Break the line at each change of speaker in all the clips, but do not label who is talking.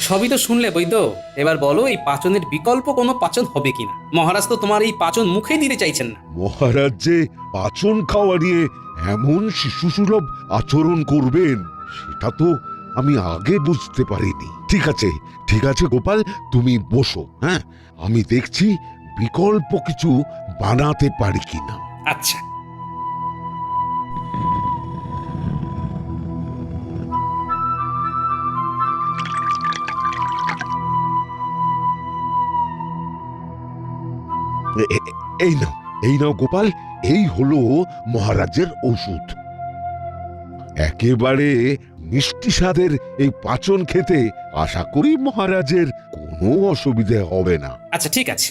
সবই তো শুনলে বৈদ্য, এবার বলো এই পাচনের বিকল্প কোনো পাচন হবে কিনা। মহারাজ তো তোমার এই পাচন মুখে দিতে চাইছেন না।
মহারাজ যে পাচন খাওয়া নিয়ে এমন শিশুসুলভ আচরণ করবেন সেটা তো আমি আগে বুঝতে পারিনি। ঠিক আছে গোপাল, তুমি বসো। হ্যাঁ, আমি দেখছি বিকল্প কিছু বানাতে পারি কিনা।
আচ্ছা।
এই নাও গোপাল, এই হলো মহারাজের ওষুধ। একেবারে মিষ্টি স্বাদের এই পাচন খেতে আশা করি মহারাজের কোনো অসুবিধে হবে না।
আচ্ছা ঠিক আছে।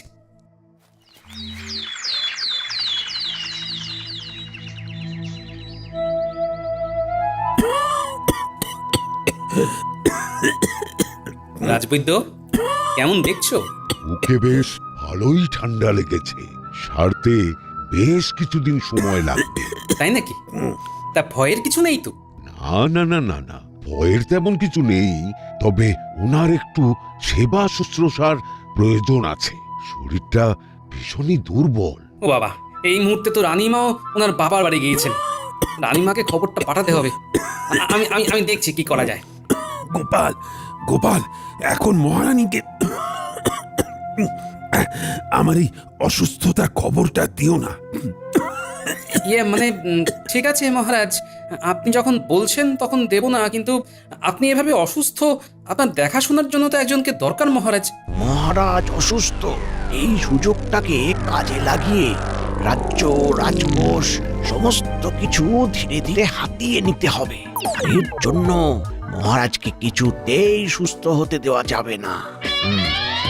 রাজবৈদ্য, কেমন দেখছো?
মুখে বেশ ভালোই ঠান্ডা লেগেছে, সারতে বেশ কিছুদিন সময় লাগবে।
তাই নাকি? তা ভয়ের কিছু নেই তো?
না, ভয়ের তেমন কিছু নেই, তবে ওনার একটু সেবা শুশ্রূষার প্রয়োজন আছে। শরীরটা ভীষণই দুর্বল।
ও বাবা, এই মুহূর্তে তো রানীমাও ওনার বাবার বাড়ি গিয়েছেন। রানীমাকে খবরটা পাঠাতে হবে। আমি আমি আমি দেখছি কি করা যায়।
গোপাল গোপাল, এখন মহারানীকে আমার এই অসুস্থতার খবরটা দিও না।
মানে ঠিক আছে মহারাজ, আপনি যখন বলছেন তখন দেব না, কিন্তু আপনি এভাবে অসুস্থ, আপনার দেখাশোনার জন্য তো একজনকে দরকার মহারাজ।
মহারাজ অসুস্থ, এই সুযোগটাকে কাজে লাগিয়ে রাজ্য রাজকোষ সমস্ত কিছু ধীরে ধীরে হাতিয়ে নিতে হবে। এর জন্য মহারাজকে কিছুতেই সুস্থ হতে দেওয়া যাবে না।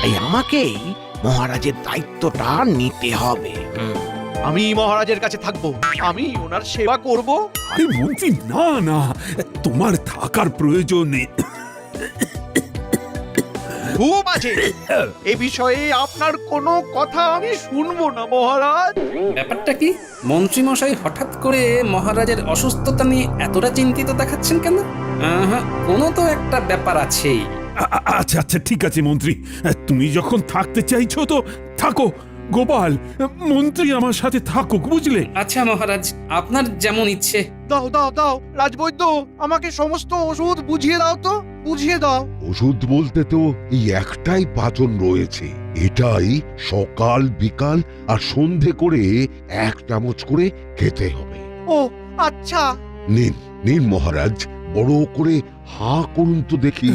তাই আমাকেই মহারাজের দায়িত্বটা নিতে হবে।
আমি মহারাজের কাছে থাকবো, আমি ওনার সেবা করব।
আরে মন্ত্রী, না, তোমার থাকার প্রয়োজন নেই।
খুব আছে, এ বিষয়ে আপনার কোনো কথা আমি শুনবো না মহারাজ।
ব্যাপারটা কি? মন্ত্রীমশাই হঠাৎ করে মহারাজের অসুস্থতা নিয়ে এতটা চিন্তিত দেখাচ্ছেন কেন? কোনো তো একটা ব্যাপার আছেই।
আচ্ছা ঠিক আছে মন্ত্রী, তুমি যখন থাকতে চাইছো তো থাকো। গোপাল, মন্ত্রী আমার সাথে থাকুক, বুঝলে?
আচ্ছা মহারাজ, আপনার যেমন ইচ্ছে।
দাও রাজবৈদ্য, আমাকে সমস্ত ওষুধ বুঝিয়ে দাও তো, বুঝিয়ে দাও।
ওষুধ বলতে তো এই একটাই পাচন রয়েছে, এটাই সকাল বিকাল আর সন্ধে করে 1 চামচ করে খেতে হবে।
ও আচ্ছা।
নিন মহারাজ, বড় করে হাঁ করুন তো দেখি।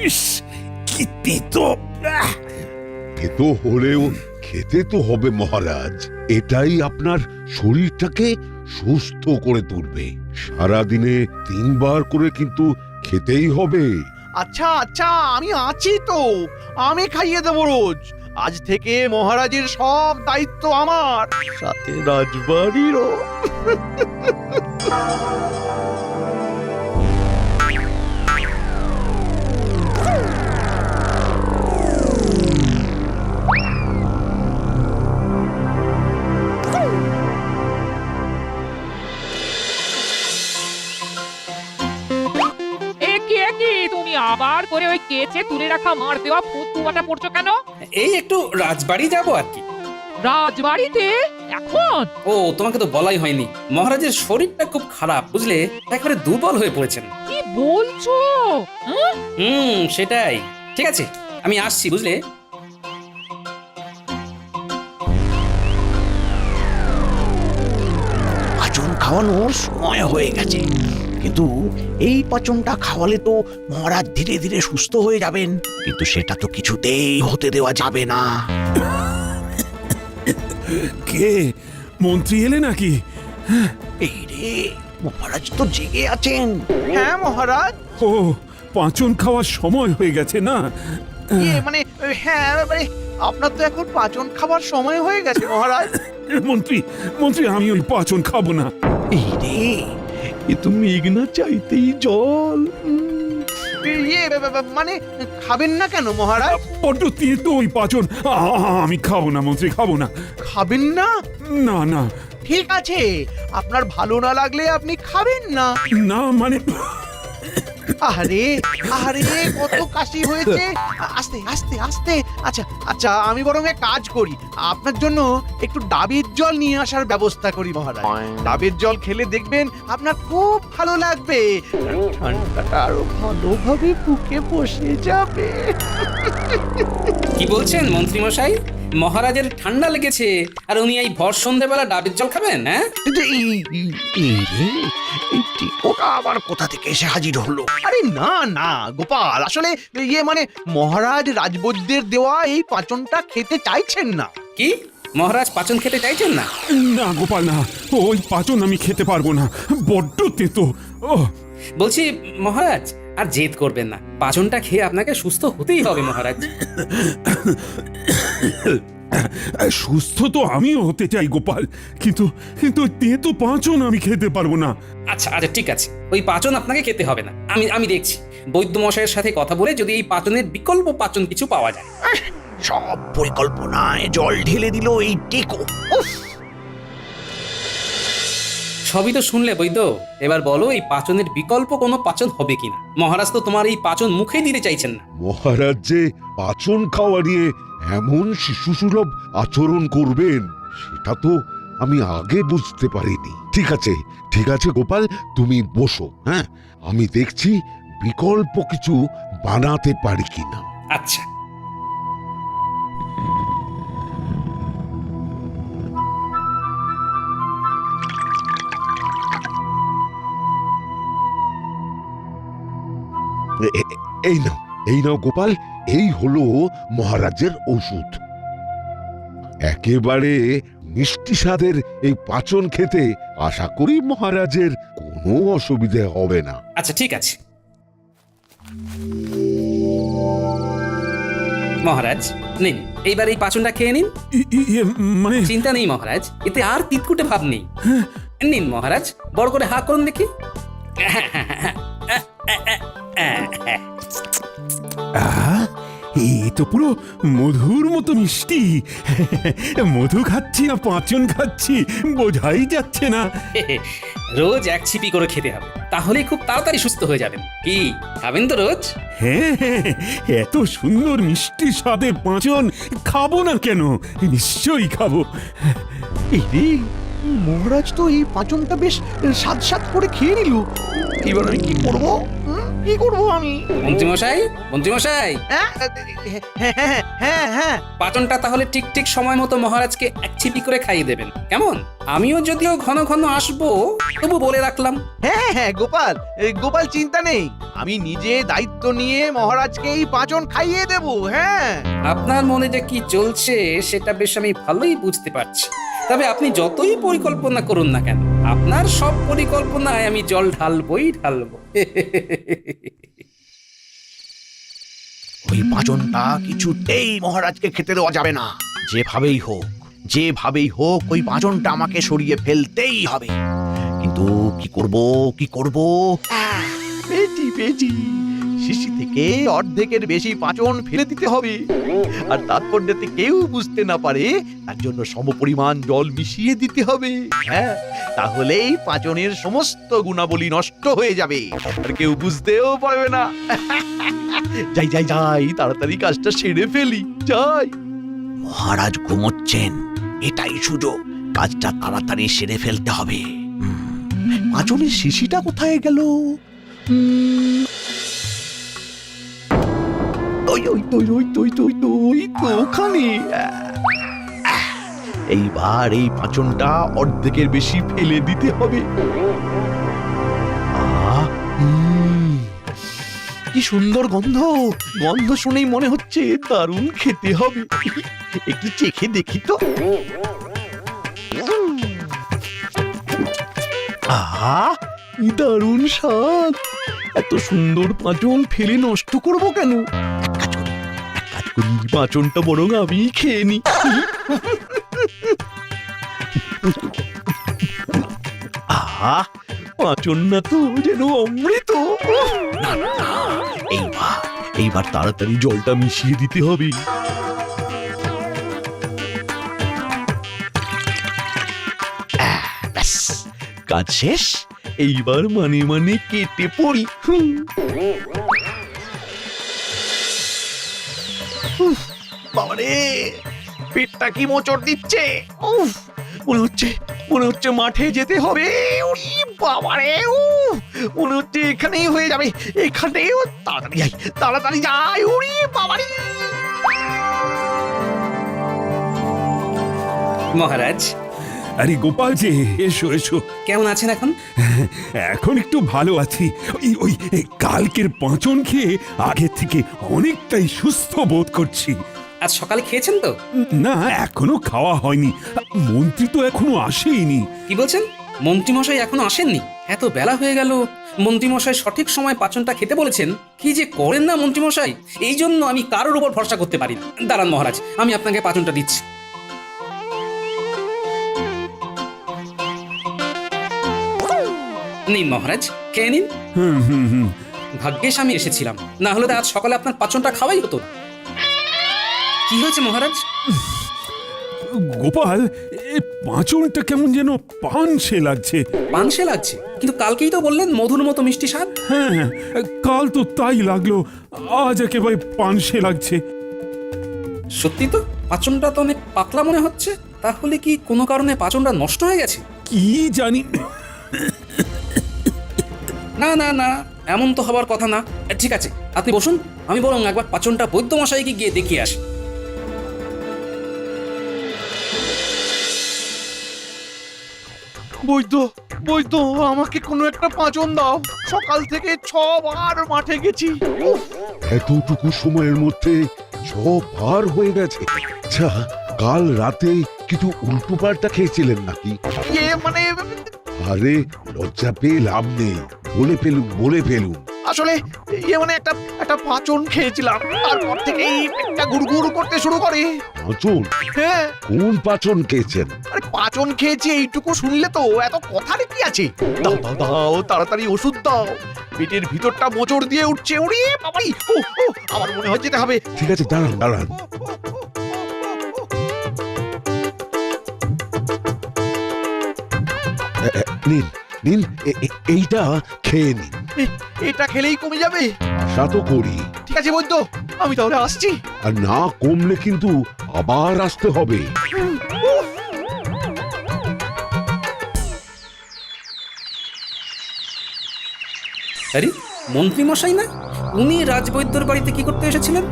ইস, কি তেতো!
তেতো হলেও খেতে তো হবে মহারাজ, এটাই আপনার শরীরটাকে সুস্থ করে তুলবে। সারাদিনে 3 বার করে কিন্তু খেতেই হবে।
আচ্ছা, আমি আছি তো, আমি খাইয়ে দেবো রোজ। আজ থেকে মহারাজের সব দায়িত্ব আমার, সাথে রাজবাড়িরও।
তুমি আবার করে ওই কেচে তুলে রাখা মার দেওয়া ফতুয়াটা পড়ছো কেন?
এই একটু রাজবাড়ি যাব আর কি।
রাজবাড়িতে এখন?
ও, তোমাকে তো বলাই হয়নি, মহারাজের শরীরটা খুব খারাপ, বুঝলে? একেবারে দুর্বল হয়ে পড়েছেন।
কি বলছো?
সেটাই। ঠিক আছে, আমি আসছি, বুঝলে?
পাচন খাওয়ানোর সময় হয়ে গেছে, কিন্তু এই পাচনটা খাওয়ালে তো মহারাজ ধীরে ধীরে সুস্থ হয়ে যাবেন, কিন্তু সেটা তো কিছুতেই হতে দেওয়া যাবে না।
কে? মন্ত্রী এলে নাকি?
এই রে, মহারাজ তো জেগে আছেন।
হ্যাঁ মহারাজ।
ও, পাচন খাওয়ার সময় হয়ে গেছে না?
হ্যাঁ, আপনার তো এখন পাচন খাবার সময় হয়ে গেছে মহারাজ।
মন্ত্রী, আমি ওই পাচন খাবো না।
এই রে,
এ তো মেঘনা চাইতেই জল। মানে খাবেন না কেন মহারাজ?
বড্ড তেতো ওই পাচন, আমি খাবো না মন্ত্রী, খাবো না।
খাবেন না?
না,
ঠিক আছে, আপনার ভালো না লাগলে আপনি খাবেন না।
না মানে
আরে আরে কত কাশি হয়েছে, আস্তে আস্তে আস্তে। আচ্ছা আচ্ছা, আমি বরং এক কাজ করি, আপনার জন্য একটু ডাবের জল নিয়ে আসার ব্যবস্থা করি মহারাজ। ডাবের জল খেলে দেখবেন আপনার খুব ভালো লাগবে, ঠান্ডাটা আরো ভালোভাবে বুকে বসে যাবে।
কি বলছেন মন্ত্রী মশাই? মহারাজের ঠান্ডা লেগেছে আর উনি এই ভর সন্ধ্যেবেলা ডাবের জল খাবেন? হ্যাঁ,
ওটা আবার কোথা থেকে এসে হাজির হলো?
আরে না না গোপাল, আসলে মানে মহারাজ রাজবৈদ্যের দেওয়া এই পাঁচনটা খেতে চাইছেন না।
কি মহারাজ পাচন খেতে চাইছেন না?
না গোপাল না, ওই পাচন আমি খেতে পারবো না, বড্ড তেতো। ও
বলছি মহারাজ আর জেদ করবেন না, পাচনটা খেয়ে আপনাকে সুস্থ হতেই হবে মহারাজ।
সুস্থ তো আমিও হতে চাই গোপাল, কিন্তু কিন্তু তেতো পাচন আমি খেতে পারবো না।
আচ্ছা আচ্ছা ঠিক আছে, ওই পাচন আপনাকে খেতে হবে না, আমি দেখছি বৈদ্য মশাইয়ের সাথে কথা বলে যদি এই পাচনের বিকল্প পাচন কিছু পাওয়া যায়।
সব পরিকল্পনায় জল ঢেলে দিল এই টেকো।
সবই তো শুনলে বৈদ্য, এবার বলো এই পাচনের বিকল্প কোনো পাচন হবে কিনা? মহারাজ তো তোমার এই পাচন মুখে দিতে চাইছেন না।
মহারাজ যে পাচন খাওয়া নিয়ে এমন শিশুসুলভ আচরণ করবেন সেটা তো আমি আগে বুঝতে পারিনি। ঠিক আছে গোপাল, তুমি বসো। হ্যাঁ, আমি দেখছি বিকল্প কিছু বানাতে পারি কিনা।
আচ্ছা,
এই নাও গোপাল, এই হলো মহারাজের ওষুধ। একেবারে মিষ্টি স্বাদের এই পাচন খেতে আশা করি মহারাজের কোনো অসুবিধে হবে না।
আচ্ছা ঠিক আছে মহারাজ, নিন এইবার এই পাচনটা খেয়ে নিন।
মানে
চিন্তা নেই মহারাজ, এতে আর তিতকুটে ভাব নেই। নিন মহারাজ, বড় করে হা করুন দেখি।
এ তো পুরো মধুর মতো মিষ্টি। মধু খাচ্ছি না পাঁচন খাচ্ছি বোঝাই যাচ্ছে না।
রোজ এক ছিপি করে খেতে হবে, তাহলে খুব তাড়াতাড়ি সুস্থ হয়ে যাবেন। কি খাবেন তো রোজ?
হ্যাঁ, এত সুন্দর মিষ্টি স্বাদের পাঁচন খাবো না কেন? নিশ্চয়ই খাবো।
এই রে, মহারাজ তো এই পাঁচনটা বেশ স্বাদ স্বাদ করে খেয়ে নিল। এবার আমি কি করবো? কি করবো আমি?
মন্ত্রীমশাই,
হ্যাঁ হ্যাঁ হ্যাঁ হ্যাঁ,
পাচনটা তাহলে ঠিক ঠিক সময় মতো মহারাজকে এক ছিপি করে খাইয়ে দেবেন, কেমন? আমিও যদিও ঘন ঘন আসবো, তবু বলে রাখলাম।
হ্যাঁ হ্যাঁ গোপাল, গোপাল চিন্তা নেই, আমি নিজে দায়িত্ব নিয়ে মহারাজকে এই পাঁচন খাইয়ে দেব। হ্যাঁ,
আপনার মনে যে কি চলছে সেটা বেশ আমি ভালোই বুঝতে পারছি। তবে আপনি যতই পরিকল্পনা করুন না কেন, আপনার সব পরিকল্পনায় আমি জল ঢালবই ঢালবো।
ওই পাঁচনটা কিছুতেই মহারাজকে খেতে দেওয়া যাবে না। যেভাবেই হোক ওই পাঁচনটা আমাকে সরিয়ে ফেলতেই হবে। কিন্তু কি করব?
পেটি শিশি থেকে অর্ধেকের বেশি পাঁচন ফেলে দিতে হবে, আর তারপর যাতে কেউ বুঝতে না পারে তার জন্য সমপরিমাণ জল মিশিয়ে দিতে হবে। হ্যাঁ, তাহলেই পাঁচনের সমস্ত গুণাবলী নষ্ট হয়ে যাবে আর কেউ বুঝতেও পারবে না। যাই তাড়াতাড়ি কাজটা সেরে ফেলি, যাই।
মহারাজ ঘুমোচ্ছেন, এটাই সুযোগ, কাজটা তাড়াতাড়ি সেরে ফেলতে হবে।
পাঁচনের শিশিটা কোথায় গেল? ওখানে। এইবার এই পাঁচনটা অর্ধেকের বেশি ফেলে দিতে হবে। কি সুন্দর গন্ধ শুনেই মনে হচ্ছে দারুণ খেতে হবে। একটু চেখে দেখি তো। কি দারুণ স্বাদ! এত সুন্দর পাঁচন ফেলে নষ্ট করব কেন? এক কাজ করি, পাঁচনটা বরং আমি খেয়ে নি। পাঁচন না তো যেন অমৃত। এইবার তাড়াতাড়ি জলটা মিশিয়ে দিতে হবে।
কাজ শেষ, এইবার মানে মানে কেটে পড়ি। বাবারে, পেটটা কি মোচড় দিচ্ছে। উফ, মনে হচ্ছে মাঠে যেতে হবে। ওরে বাবারে, মনে হচ্ছে এখানেই হয়ে যাবে, এখানেই। তাড়াতাড়ি যাই। ওরে বাবারে।
মহারাজ,
আরে গোপাল যে, এসো এসো।
কেমন আছেন এখন?
এখন একটু ভালো আছি। ওই কালকের পাঁচন খেয়ে আগের থেকে অনেকটাই সুস্থ বোধ করছি।
আজ সকালে খেয়েছেন তো?
না, এখনো খাওয়া হয়নি। মন্ত্রী তো এখনো আসেইনি।
কি বলছেন? মন্ত্রীমশাই এখনো আসেননি? এত বেলা হয়ে গেল। মন্ত্রীমশাই সঠিক সময় পাচনটা খেতে বলেছেন। কি যে করেন না মন্ত্রীমশাই, এই জন্য আমি কারোর উপর ভরসা করতে পারি না। দাঁড়ান মহারাজ, আমি আপনাকে পাচনটা দিচ্ছি। নিন মহারাজ, খেয়ে নিন।
হুম হুম হুম।
ভাগ্যেশ আমি এসেছিলাম, না হলে তো আজ সকালে আপনার পাচনটা খাওয়াই হতো না। কি হয়েছে মহারাজ?
গোপাল, এ পাঁচনটা কেমন যেন পানসে লাগছে।
পানসে লাগছে? কিন্তু কালকেই তো বললেন মধুর মতো মিষ্টি স্বাদ।
হ্যাঁ, কাল তো তাই লাগলো, আজ একেবারে পানসে লাগছে।
সত্যি তো, পাচনটা তো অনেক পাতলা মনে হচ্ছে। তাহলে কি কোনো কারণে পাচনটা নষ্ট হয়ে গেছে?
কি জানি।
না না না, এমন তো হবার কথা না। ঠিক আছে, আপনি বসুন, আমি বরং একবার পাচনটা বৈদ্যমশাইকে গিয়ে দেখিয়ে আসি।
বৈদ্য, আমাকে কোনো একটা পাঁচন দাও। সকাল থেকে 6 বার মাঠে গেছি। উফ,
এতটুকু সময়ের মধ্যে 6 বার হয়ে গেছে। আচ্ছা, কাল রাতে কিছু উল্টো পাল্টা খেয়েছিলেন নাকি?
মানে
আরে, লজ্জা পেয়ে লাভ নেই, বলে ফেলুন।
আসলে মানে একটা পাঁচন খেয়েছিলাম, তারপর থেকেই পেটটা গুড়গুড় করতে শুরু করে।
পাচন?
হ্যাঁ,
কোন পাচন খেয়েছেন?
আরে পাঁচন খেয়েছি এইটুকু শুনলে তো এত কথার কি আছে? দাও তাড়াতাড়ি ওষুধ দাও। পেটের ভিতরটা মোচড় দিয়ে উঠছে। ওরে বাবাই, আমার মনে হয় যেতে হবে।
ঠিক আছে, দাঁড়ান। নিন, এইটা খেয়ে নিন।
এটা খেলেই কমে যাবে?
আশা তো করি।
ঠিক আছে বৈদ্য, আমি তাহলে আসছি।
আর না কমলে কিন্তু আবার আসতে হবে।
আরে, মন্ত্রীমশাই না? উনি রাজবৈদ্যর বাড়িতে কি করতে এসেছিলেন?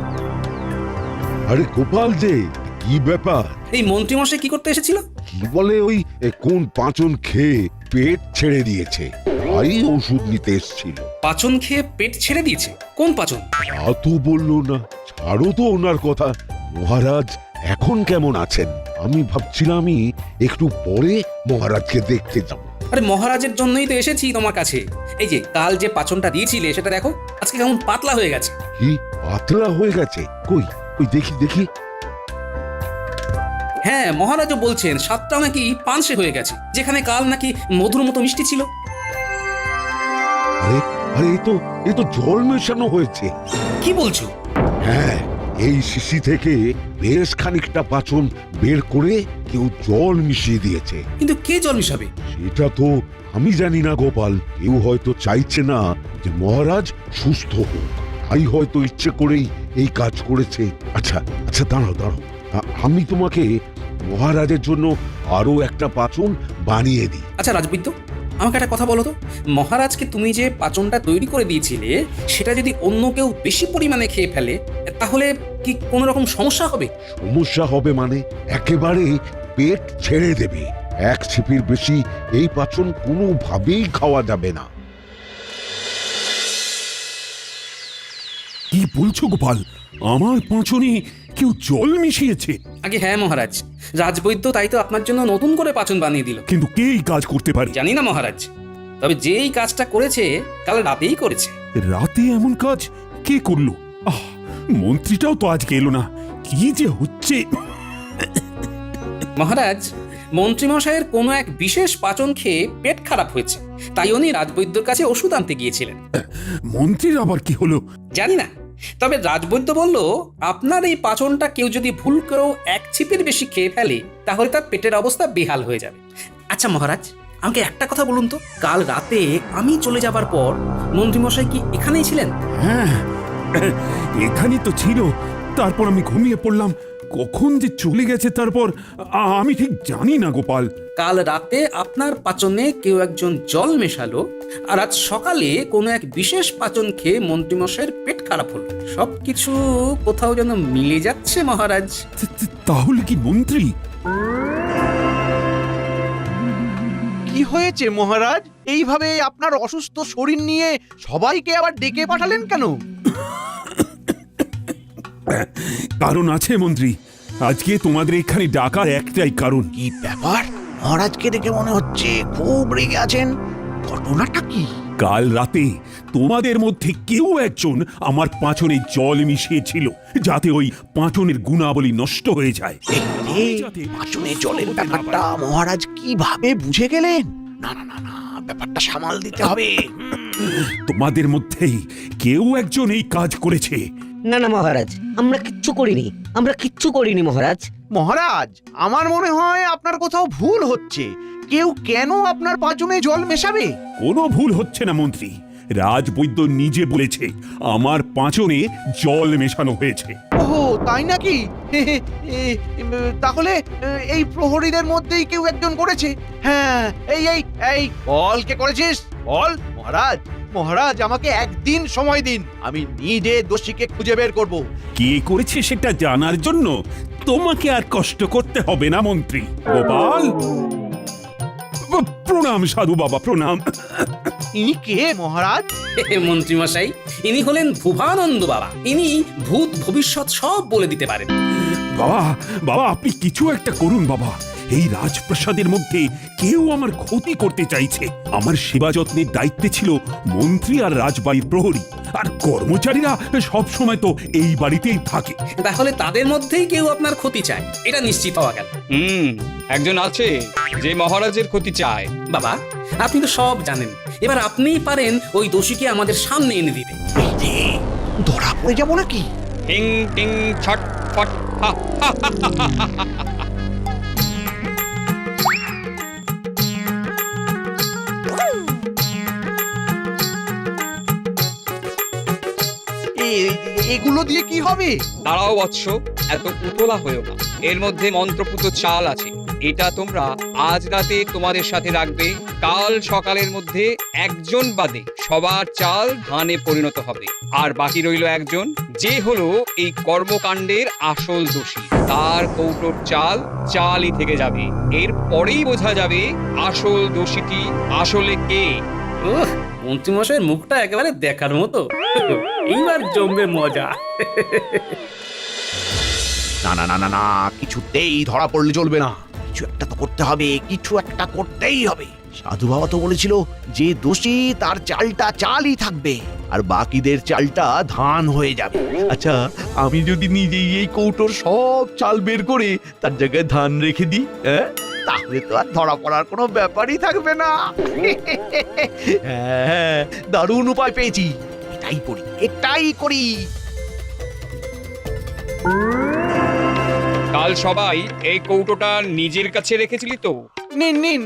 আরে গোপাল যে, কি ব্যাপার?
এই মন্ত্রীমশাই কি করতে এসেছিল?
কি বলে ওই কোন পাঁচন খেয়ে পেট ছেড়ে দিয়েছে, তাই ওষুধ নিতে এসেছিল।
পাচন খেয়ে পেট ছেড়ে দিয়েছে? কোন পাচন?
তা তো বললো না। ছাড়ো তো ওনার কথা। মহারাজ এখন কেমন আছেন? আমি ভাবছিলামই একটু পরে মহারাজকে দেখতে যাব।
আরে মহারাজের জন্যই তো এসেছি তোমার কাছে। এই যে কাল যে পাচনটা দিয়েছিলে সেটা দেখো, আজকে কেমন পাতলা হয়ে গেছে।
কি পাতলা হয়ে গেছে? কই দেখি।
হ্যাঁ, মহারাজও বলছেন স্বাদটাও নাকি পানসে হয়ে গেছে, যেখানে কাল নাকি মধুর মতো মিষ্টি ছিল।
আরে এ তো জল মেশানো হয়েছে।
কি বলছো?
হ্যাঁ, এই শিশি থেকে বেশ খানিকটা পাচন বের করে কেউ জল মিশিয়ে দিয়েছে।
কিন্তু কে জল মিশাবে?
সেটা তো আমি জানি না গোপাল। কেউ হয়তো চাইছে না যে মহারাজ সুস্থ হোক, তাই হয়তো ইচ্ছে করেই এই কাজ করেছে। আচ্ছা, দাঁড়াও, আমি তোমাকে মহারাজের জন্য আরো একটা পাচন বানিয়ে দিই।
আচ্ছা রাজবৈদ্য, আমাকে একটা কথা বলো তো, মহারাজকে তুমি যে পাচনটা তৈরি করে দিয়েছিলে সেটা যদি অন্য কেউ বেশি পরিমাণে খেয়ে ফেলে, তাহলে কি কোনো রকম সমস্যা হবে?
সমস্যা হবে মানে একেবারে পেট ছেড়ে দেবে। এক ছিপির বেশি এই পাচন কোনোভাবেই খাওয়া যাবে না।
কি বলছো গোপাল? আমার পাঁচনে কেউ জল মিশিয়েছে?
আগে হ্যাঁ মহারাজ, রাজবৈদ্য তাই তো আপনার জন্য নতুন করে পাচন বানিয়ে দিল।
কিন্তু কে এই কাজ করতে পারে?
জানি না মহারাজ, তবে যেই কাজটা করেছে কাল রাতেই করেছে।
রাতে এমন কাজ কে করলো? মন্ত্রীটাও তো আজকে এলো না। কি যে হচ্ছে!
মহারাজ, মন্ত্রীমশাইয়ের কোনো এক বিশেষ পাচন খেয়ে পেট খারাপ হয়েছে, তাই উনি রাজবৈদ্যর কাছে ওষুধ আনতে গিয়েছিলেন।
মন্ত্রীর আবার কি হলো?
জানি না, তবে রাজবৈদ্য বলল আপনার এই পাচনটা কেউ যদি ভুল করেও এক ছিপির বেশি খেয়ে ফেলে তাহলে তার পেটের অবস্থা বেহাল হয়ে যাবে। আচ্ছা মহারাজ, আমাকে একটা কথা বলুন তো, কাল রাতে আমি চলে যাবার পর মন্ত্রীমশাই কি এখানেই ছিলেন?
হ্যাঁ, এখানেই তো ছিল। তারপর আমি ঘুমিয়ে পড়লাম। কখন যে চলে গেছে তারপর আমি ঠিক জানি না গোপাল।
কাল রাতে আপনার পাচনে কেউ একজন জল মেশালো, আর আজ সকালে কোনো এক বিশেষ পাচন খেয়ে মন্ত্রীমশাইয়ের পেট খারাপ হলো। সবকিছু কোথাও যেন মিলে যাচ্ছে মহারাজ।
তাহলে কি মন্ত্রী?
কি হয়েছে মহারাজ? এইভাবে আপনার অসুস্থ শরীর নিয়ে সবাইকে আবার ডেকে পাঠালেন কেন?
কারণ আছে মন্ত্রী। আজকে তোমাদের এখানে ডাকার একটাই কারণ।
কি ব্যাপার? মহারাজকে দেখে মনে হচ্ছে খুব রেগে আছেন। ঘটনাটা কি?
কাল রাতে তোমাদের মধ্যে কেউ একজন আমার পাঁচনে জল মিশিয়েছিল, যাতে ওই পাঁচনের গুণাবলী নষ্ট হয়ে যায়।
পাচনে জলের ব্যাপারটা মহারাজ কিভাবে বুঝে গেলেন? না না না না, ব্যাপারটা সামাল দিতে হবে।
তোমাদের মধ্যেই কেউ একজন এই কাজ করেছে।
না না মহারাজ, আমরা কিচ্ছু করিনি মহারাজ।
মহারাজ, আমার মনে হয় আপনার কোথাও ভুল হচ্ছে। কেউ কেন আপনার পাচনে জল মেশাবে?
কোনো ভুল হচ্ছে না মন্ত্রী। রাজবৈদ্য নিজে বলেছে আমার পাঁচনে জল মেশানো হয়েছে।
ওহো, তাই নাকি? তাহলে এই প্রহরীদের মধ্যেই কেউ একজন করেছে। হ্যাঁ, এই এই এই বল, কে করেছিস? বল মহারাজ। মহারাজ, আমাকে একদিন সময় দিন, আমি নিজে দোষীকে খুঁজে বের করব।
কে করেছে সেটা জানার জন্য তোমাকে আর কষ্ট করতে হবে না মন্ত্রী। গোপাল, প্রণাম সাধু বাবা, প্রণাম।
ইনি কে মহারাজ?
মন্ত্রীমশাই, ইনি হলেন ভুবানন্দ বাবা। ইনি ভূত ভবিষ্যৎ সব বলে দিতে পারেন।
বাবা, বাবা আপনি কিছু একটা করুন বাবা। এই রাজপ্রাসাদের মধ্যে কেউ আমার ক্ষতি করতে চাইছে। আমার সেবা যত্নের দায়িত্বে ছিল মন্ত্রী আর রাজবাড়ির প্রহরী, আর কর্মচারীরা সব সময় তো এই বাড়িতেই থাকে।
তাহলে তাদের মধ্যেই কেউ আপনার ক্ষতি চায়, এটা নিশ্চিত হওয়া গেল।
একজন আছে যে মহারাজের ক্ষতি চায়।
বাবা, আপনি তো সব জানেন, এবার আপনিই পারেন ওই দোষীকে আমাদের সামনে এনে দিতে।
এই যে, ধরা পড়ে যাবো নাকি?
টিং টিং ছট ফট হা হা হা হা হা হা হা।
এগুলো দিয়ে কি হবে?
দাঁড়াও বৎস, এত উতলা হয়েও না। এর মধ্যে মন্ত্রপুত চাল আছে। এটা তোমরা আজ রাতে তোমাদের সাথে রাখবে। কাল সকালের মধ্যে একজন বাদে সবার চাল ধানে পরিণত হবে। আর বাকি রইল একজন, যে হলো এই কর্মকাণ্ডের আসল দোষী। তার কৌটোর চাল চালই থেকে যাবে। এর পরেই বোঝা যাবে আসল দোষীটি আসলে কে।
ওহ, মন্ত্রীমশাইয়ের মুখটা একেবারে দেখার মতো। এইবার জমবে মজা।
না না না না না, কিছুতেই ধরা পড়লে চলবে না। কিছু একটা তো করতে হবে, কিছু একটা করতেই হবে। সাধু বাবা তো বলেছিল যে দোষী তার চালটা চালই থাকবে, আর বাকিদের চালটা ধান হয়ে যাবে।
আচ্ছা, আমি যদি নিজেই এই কৌটোর সব চাল বের করে তার জায়গায় ধান রেখে দিই, তাহলে তো আর ধরা পড়ার কোনো ব্যাপারই থাকবে না। হ্যাঁ, দারুণ উপায় পেয়েছি।
এটাই করি, এটাই করি।
কাল সবাই এই কৌটোটা নিজের কাছে রেখেছিলি তো?
নিন নিন,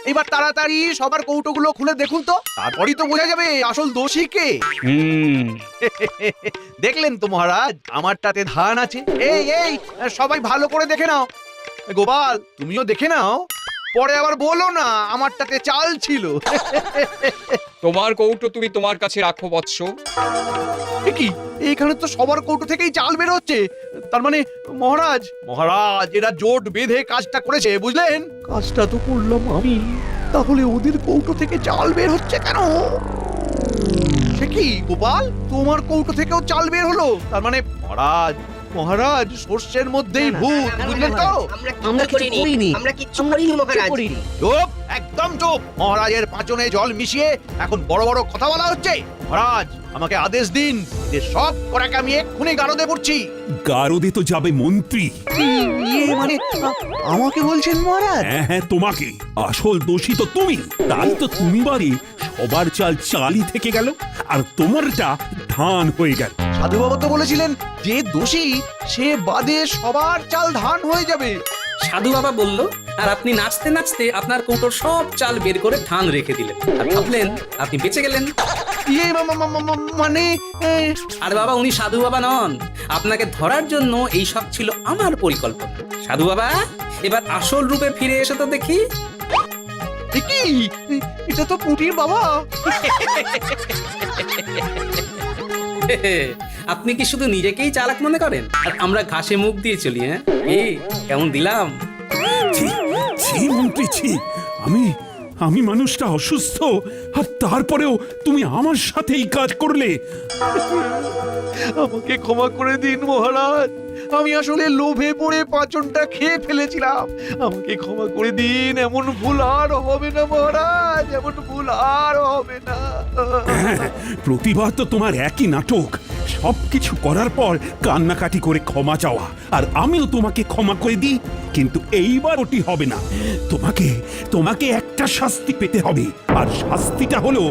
এবার তাড়াতাড়ি সবার কৌটোগুলো খুলে দেখুন তো, তারপরই তো বোঝা যাবে আসল দোষী কে। দেখলেন তো মহারাজ, আমারটাতে ধান আছে। এই এই, সবাই ভালো করে দেখে নাও। গোপাল, তুমিও দেখে নাও, পরে আবার বলো না আমারটাতে চাল ছিল।
তোমার কৌটো তুমি তোমার কাছে রাখো বৎস।
এ কি, এইখানে তো সবার কৌটো থেকেই চাল বের হচ্ছে। তার মানে মহারাজ, মহারাজ এরা জোট বেঁধে কাজটা করেছে, বুঝলেন? কাজটা তো করলাম আমি, তাহলে ওদের কৌটো থেকে চাল বের হচ্ছে কেন? সে কি গোপাল, তোমার কৌটো থেকেও চাল বের হলো? তার মানে মহারাজ, মহারাজ সর্ষের মধ্যেই ভূত, বুঝলেন তো?
আমরা করিনি, আমরা কিচ্ছু করিনি মহারাজ।
চুপ, একদম চুপ। মহারাজের পাচনে জল মিশিয়ে এখন বড় বড় কথা বলা হচ্ছে। মহারাজ, আমাকে আদেশ দিন যে সব করাকে আমি এক্ষুনি গারদে পড়ছি।
গারদে তো যাবে মন্ত্রী।
মানে আমাকে বলছেন মহারাজ?
হ্যাঁ হ্যাঁ, তোমাকে। আসল দোষী তো তুমি। তাই তো তুমি বারে সবার চাল চালই থেকে গেল, আর তোমারটা ধান হয়ে গেল।
সাধু বাবা তো বলেছিলেন যে দোষী সে বাদে সবার চাল ধান হয়ে যাবে।
সাধু বাবা বলল, আর আপনি নাচতে নাচতে আপনার কৌটোর সব চাল বের করে ধান রেখে দিলেন আর ভাবলেন আপনি বেঁচে গেলেন।
ইয়ে মানে
আর বাবা, উনি সাধু বাবা নন, আপনাকে ধরার জন্য এই সব ছিল আমার পরিকল্পনা। সাধু বাবা, এবার আসল রূপে ফিরে এসে তো দেখি।
কি এটা তো পুটির বাবা।
আপনি কি শুধু নিজেকেই চালাক মনে করেন আর আমরা ঘাসে মুখ দিয়ে চলি? হ্যাঁ, এই কেমন দিলাম?
ছি, ছি মন্ত্রী ছি। আমি মানুষটা অসুস্থ, আর তারপরেও তুমি আমার সাথে এই কাজ করলে।
আমাকে ক্ষমা করে দিন মহারাজ, আমি আসলে লোভে পড়ে পাঁচনটা খেয়ে ফেলেছিলাম। আমাকে ক্ষমা করে দিন, এমন ভুল আর হবে না মহারাজ, এমন ভুল আর হবে না।
প্রতিবার তো তোমার একই নাটক, সবকিছু করার পর কান্নাকাটি করে ক্ষমা চাওয়া, আর আমিও তোমাকে ক্ষমা করে দিই, কিন্তু এইবার ওটি হবে না। তোমাকে একটা শাস্তি পেতে হবে, আর শাস্তিটা হলো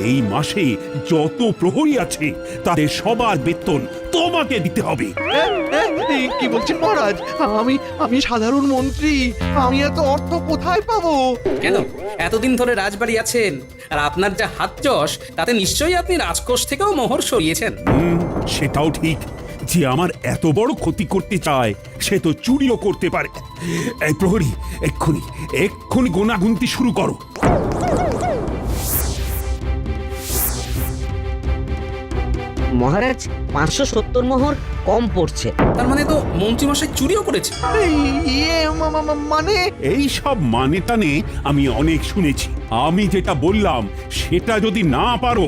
এই মাসে যত প্রহরী আছে তাদের সবার বেতন তোমাকে দিতে হবে।
এই কি বলছেন মহারাজ? আমি সাধারণ মন্ত্রী, আমি এত অর্থ কোথায় পাবো?
কেন, এতদিন ধরে রাজবাড়ি আছেন আর আপনার যা হাত যশ, তাতে নিশ্চয়ই আপনি রাজকোষ থেকেও মোহর সরিয়েছেন।
সেটাও ঠিক, যে আমার এত বড় ক্ষতি করতে চায় সে তো চুরিও করতে পারে। এই প্রহরী, এক্ষুনি গোনাগুনতি শুরু করো।
মহারাজ 570 মোহর কম পড়ছে।
তার মানে তো মন্ত্রীমশাই চুরিও করেছে।
ইয়ে মানে
এই সব মানে টানে আমি অনেক শুনেছি। আমি যেটা বললাম সেটা যদি না পারো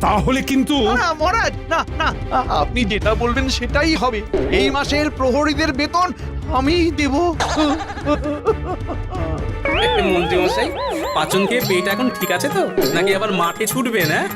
তাহলে কিন্তু
না মহারাজ, না না, আপনি যেটা বলবেন সেটাই হবে। এই মাসের প্রহরীদের বেতন আমি দেব।
মন্ত্রীমশাই, পাচন খেয়ে পেট এখন ঠিক আছে তো, নাকি আবার মাঠে ছুটবেন? হ্যাঁ,